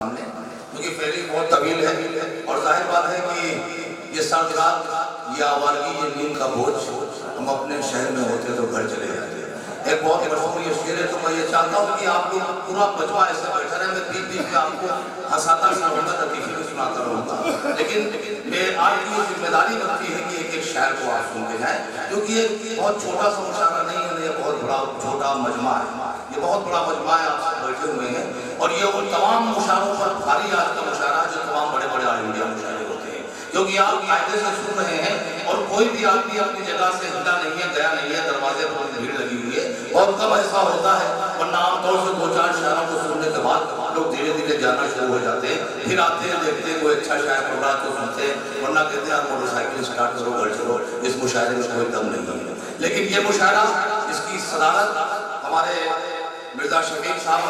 کیونکہ فیری بہت طویل ہے اور ظاہر بات ہے کہ یہ سردرات یہ آوارگی یہ نیند کا بوجھ ہم اپنے شہر میں ہوتے تو گھر چلے جاتے ایک بہت مشہور یہ شعر ہے تو میں یہ چاہتا ہوں کہ آپ لوگ پورا مجمع ایسا بیٹھا رہے میں بیچ بیچ میں آپ کو ہنساتا بھی رہوں گا لطیفے بھی سناتا رہوں گا لیکن آج کی یہ ذمہ داری بنتی ہے کہ ایک ایک شاعر کو آپ سنتے جائیں کیونکہ یہ بہت چھوٹا سا مشاعرہ نہیں ہے یہ بہت بڑا چھوٹا مجمع ہے یہ بہت بڑا مجمع ہے آپ سب بیٹھے ہوئے ہیں اور یہ ان تمام مشاعروں پر بھاری آج کا مشاعرہ جو تمام بڑے بڑے آل انڈیا مشاعرے ہوتے ہیں کیونکہ آپ قاعدے سے سن رہے ہیں اور کوئی بھی آدمی اپنی جگہ سے ہلا نہیں ہے گیا نہیں ہے دروازے پر بھیڑ لگی ہوئی ہے بہت کم ایسا ہوتا ہے ورنہ عام طور سے 2-4 شاعروں کو سننے کے بعد لوگ دھیرے دھیرے جانا شروع ہو جاتے ہیں پھر آتے ہیں دیکھتے ہیں کوئی اچھا شاعر پڑھ رہا ہے تو سنتے ہیں ورنہ کہتے ہیں آپ موٹر سائیکل اسٹارٹ کرو گھر چلو اس مشاعرے میں کوئی دم نہیں ہے لیکن یہ مشاعرہ اس کی صدارت ہمارے مرزا شفیق صاحب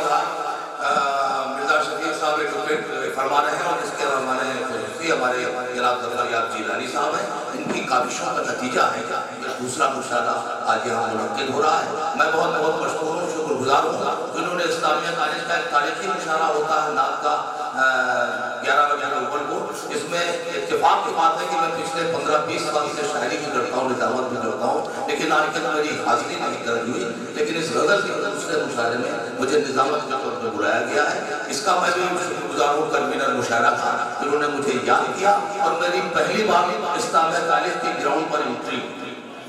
ایک فرما رہے ہیں اور اس کے ہمارے جناب ظفر یاب جیلانی صاحب ہیں ان کی کاوشوں کا نتیجہ ہے دوسرا مشاعرہ آج یہاں منعقد ہو رہا ہے میں بہت بہت مشکور ہوں شکر گزار ہوں جنہوں نے اسلامیہ کالج کا ایک تاریخی مشاعرہ ہوتا ہے نعت کا 11 ربیع الاول کو اس میں اتفاق کی بات ہے کہ میں پچھلے 15-20 سال سے شاعری بھی کرتا ہوں نظامت بھی کرتا ہوں لیکن آج کل میری حاضری نہیں درج ہوئی لیکن اس غزل کے دوسرے مشاعرے میں مجھے نظامت کے طور پر بلایا گیا ہے اس کا میں بھی شکر گزار ہوں کنوینر مشاعرہ تھا جنہوں نے مجھے یاد کیا اور میری پہلی بار اسلامیہ کالج کی گراؤنڈ پر انٹری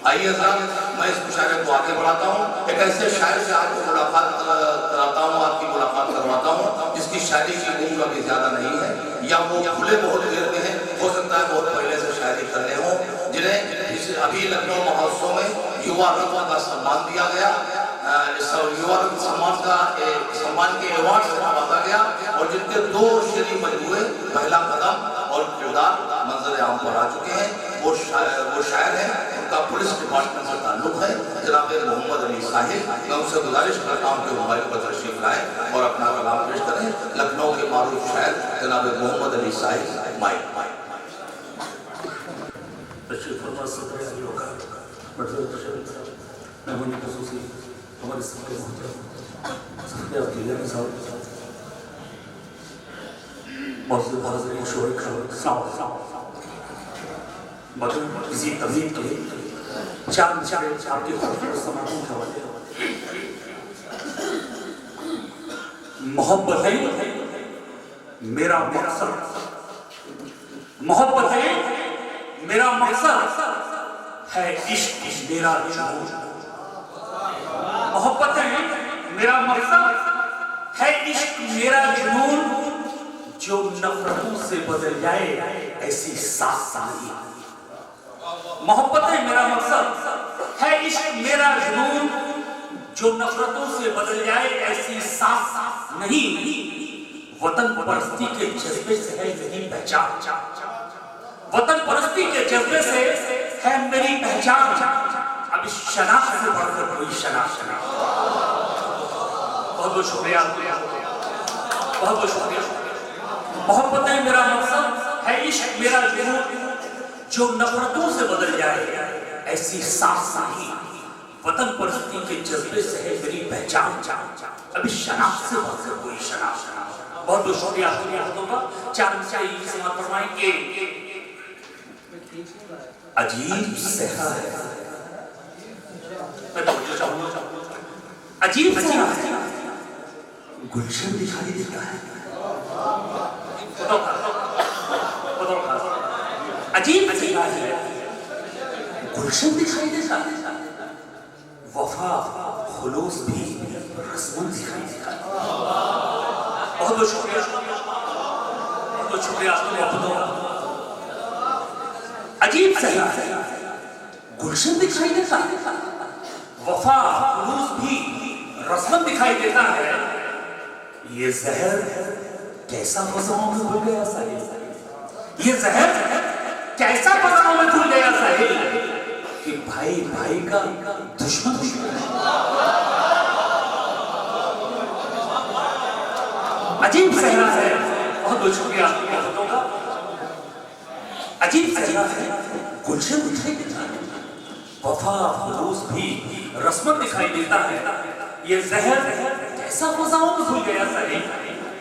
آئیے حضرات میں اس مشاعرے کو آگے بڑھاتا ہوں ایک ایسے شاعر سے آپ کو ملاقات کراتا ہوں آپ کی ملاقات کرواتا ہوں جس کی شاعری کی عمر ابھی زیادہ نہیں ہے یا وہ کھلے بہت دیر میں ہیں ہو سکتا ہے بہت پہلے سے شاعری کر رہے ہوں جنہیں ابھی لکھنؤ مہوتسو میں یووا رتن کا سمان دیا گیا یووا رتن سمان کے ایوارڈ سے نوازا گیا اور جن کے 2 شعری مجموعے پہلا قدم اور کردار منظر عام پر آ چکے ہیں وہ شاعر ہیں ان کا پولیس ڈپارٹمنٹ سے تعلق ہے جناب محمد علی صاحب میں ان سے گزارش کرتا ہوں کہ موبائل پر تشریف لائیں اور اپنا کلام پیش کریں لکھنؤ کے معروف شاعر جناب محمد علی صاحب مائک تشریف فرما صدر علی وقت مرزا تشریف مہمانی خصوصی ہمارے سب کے محترم صدر عبداللہ صاحب موجود حاضرین شعر السلام مگر کسی تمہید کے چاند آپ کے خوبصورت سماعتوں کے حوالے محبت ہے میرا مقصد محبت ہے میرا مقصد ہے عشق میرا جنون محبت ہے میرا مقصد ہے عشق میرا جنون جو نفرتوں سے بدل جائے ایسی ساس نہیں محبت ہے میرا مقصد ہے عشق میرا جنون جو نفرتوں سے بدل جائے ایسی ساس نہیں وطن پرستی کے جذبے سے ہے یہی پہچان وطن پرستی کے جذبے سے ہے میری پہچان اب اس شناخت سے بڑھ کر کوئی شناخت بہت بہت شکریہ بہت بہت شکریہ محبت ہے میرا مقصد ہے عشق میرا جنون جو نفرتوں سے بدل جائے ایسی ساس نہیں وطن پرستی کے جذبے سے ہے میری پہچان اب اس شناخت سے بڑھ کر کوئی شناخت بہت بہت شکریہ حضرتوں کا 4 مسائل سماعت فرمائیں کہ عجیب صحرا ہے میں توجہ چاہوں گا عجیب صحرا ہے گلشن دکھائی دیتا ہے عجیب صحرا ہے گلشن دکھائی دیتا ہے وفا خلوص بھی رسمن دکھائی دیتا ہے بہت بہت شکریہ بہت بہت شکریہ عجیب صحرا ہے گلشن دکھائی دیتا ہے وفا خلوص بھی رسمن دکھائی دیتا ہے یہ زہر کیسا فضاؤں میں گھل گیا ساحل یہ زہر کیسا فضاؤں میں گھل گیا ساحل کہ بھائی بھائی کا دشمن عجیب صحرا ہے بہت بہت شکریہ حضرتوں کا عجیب صحرا ہے گلشن دکھائی دیتا ہے وفا خلوص بھی رسمت دکھائی دیتا ہے یہ زہر کیسا فضاؤں میں گھل گیا ساحل